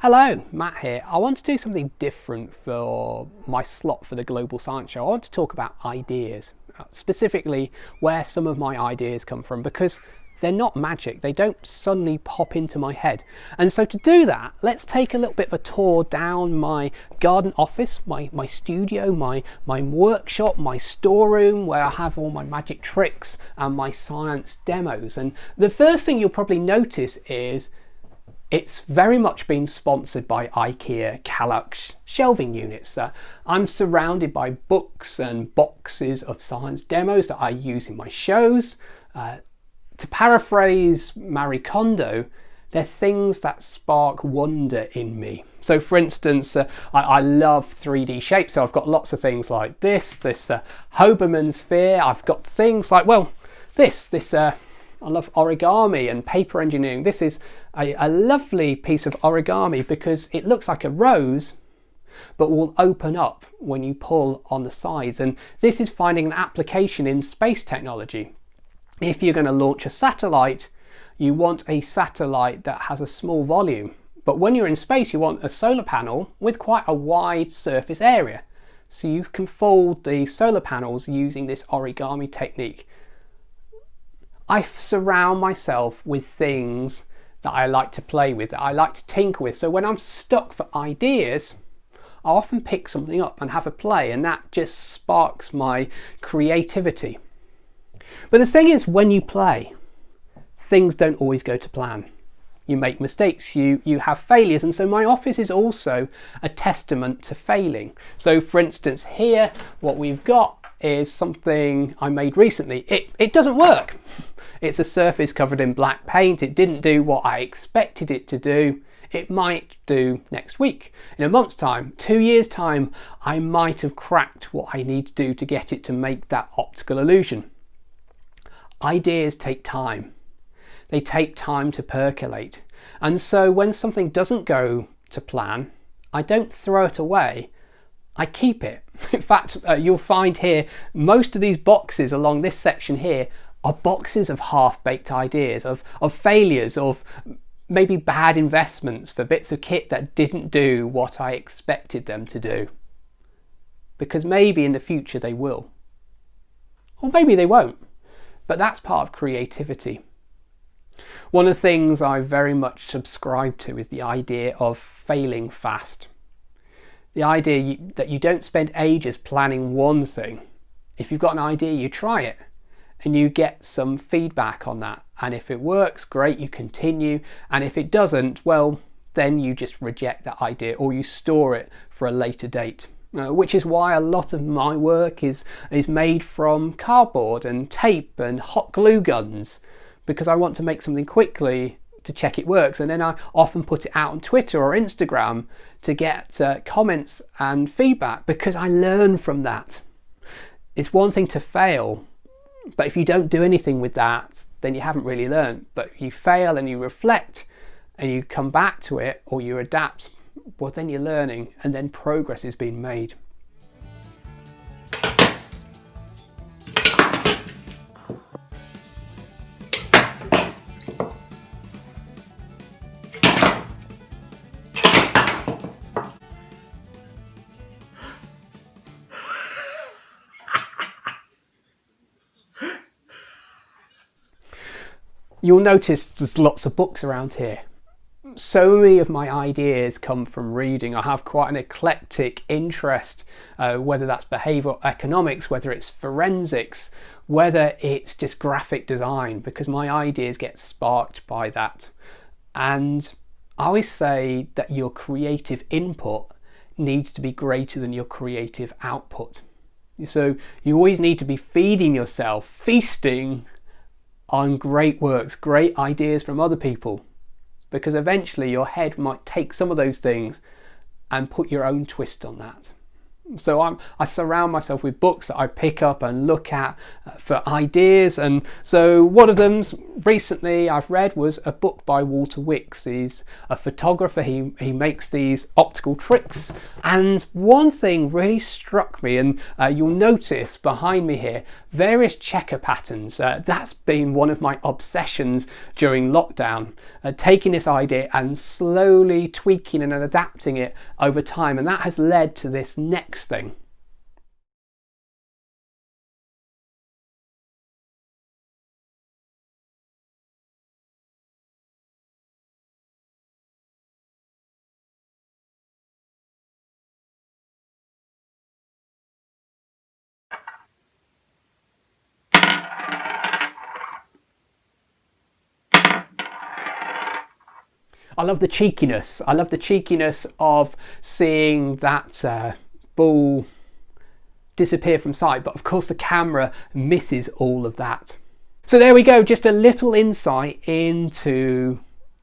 Hello, Matt here. I want to do something different for my slot for the Global Science Show. I want to talk about ideas, specifically where some of my ideas come from, because they're not magic. They don't suddenly pop into my head. And so to do that, let's take a little bit of a tour down my garden office, my studio, my workshop, my storeroom, where I have all my magic tricks and my science demos. And the first thing you'll probably notice is it's very much been sponsored by IKEA Kallax shelving units. I'm surrounded by books and boxes of science demos that I use in my shows. To paraphrase Marie Kondo, they're things that spark wonder in me. So for instance, I love 3D shapes, so I've got lots of things like this Hoberman sphere. I've got things like, well, this I love origami and paper engineering. This is a lovely piece of origami because it looks like a rose, but will open up when you pull on the sides. And this is finding an application in space technology. If you're going to launch a satellite, you want a satellite that has a small volume. But when you're in space, you want a solar panel with quite a wide surface area. So you can fold the solar panels using this origami technique. I surround myself with things that I like to play with, that I like to tinker with. So when I'm stuck for ideas, I often pick something up and have a play, and that just sparks my creativity. But the thing is, when you play, things don't always go to plan. You make mistakes, you have failures, and so my office is also a testament to failing. So for instance, here what we've got is something I made recently. It doesn't work. It's a surface covered in black paint. It didn't do what I expected it to do. It might do next week. In a month's time, 2 years' time, I might have cracked what I need to do to get it to make that optical illusion. Ideas take time. They take time to percolate. And so when something doesn't go to plan, I don't throw it away. I keep it. In fact, you'll find here, most of these boxes along this section here are boxes of half-baked ideas, of failures, of maybe bad investments for bits of kit that didn't do what I expected them to do. Because maybe in the future they will. Or maybe they won't. But that's part of creativity. One of the things I very much subscribe to is the idea of failing fast. The idea that you don't spend ages planning one thing. If you've got an idea, you try it and you get some feedback on that. And if it works, great, you continue. And if it doesn't, well, then you just reject that idea or you store it for a later date. Which is why a lot of my work is made from cardboard and tape and hot glue guns, because I want to make something quickly to check it works, and then I often put it out on Twitter or Instagram to get comments and feedback, because I learn from that. It's one thing to fail, but if you don't do anything with that, then you haven't really learned. But you fail and you reflect and you come back to it or you adapt, well, then you're learning and then progress is being made. You'll notice there's lots of books around here. So many of my ideas come from reading. I have quite an eclectic interest, whether that's behavioural economics, whether it's forensics, whether it's just graphic design, because my ideas get sparked by that. And I always say that your creative input needs to be greater than your creative output. So you always need to be feeding yourself, feasting on great works, great ideas from other people, because eventually your head might take some of those things and put your own twist on that. So I surround myself with books that I pick up and look at for ideas. And so one of them recently I've read was a book by Walter Wicks. He's a photographer. He makes these optical tricks. And one thing really struck me, and you'll notice behind me here, various checker patterns. That's been one of my obsessions during lockdown, taking this idea and slowly tweaking and adapting it over time. And that has led to this next thing. I love the cheekiness. I love the cheekiness of seeing that ball disappear from sight, but of course the camera misses all of that. So there we go, just a little insight into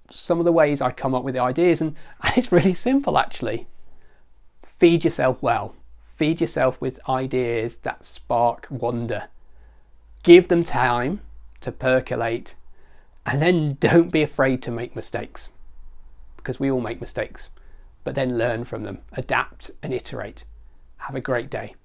some of the ways I come up with the ideas, and it's really simple actually. Feed yourself well. Feed yourself with ideas that spark wonder. Give them time to percolate, and then don't be afraid to make mistakes, because we all make mistakes, but then learn from them, adapt and iterate. Have a great day.